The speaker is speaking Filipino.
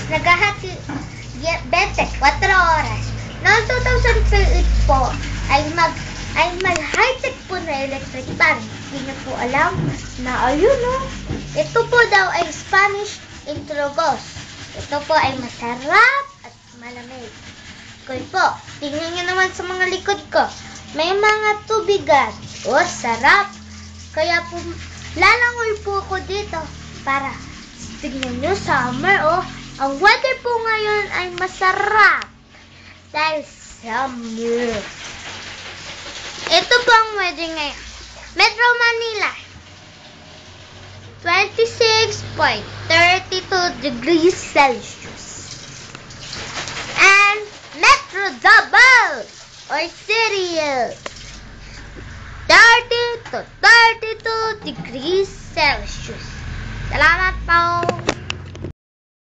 Nagahati 24 oras. Noong 2008 po, ay mag-high-tech po na electric fan. Hindi niyo po alam na ayun o. Ito po daw ay Spanish Intrugos. Ito po ay masarap at malamig. Koy po, tingnan niyo naman sa mga likod ko. May mga tubigan. O, sarap. Kaya po, lalangoy po ako dito para tingnan niyo, summer o. Ang weather po ngayon ay masarap. Dahil summer. Ito po ang weather ngayon. Metro Manila. 26.32 degrees Celsius. And Metro Davao or City 30 to 32 degrees Celsius. Salamat po.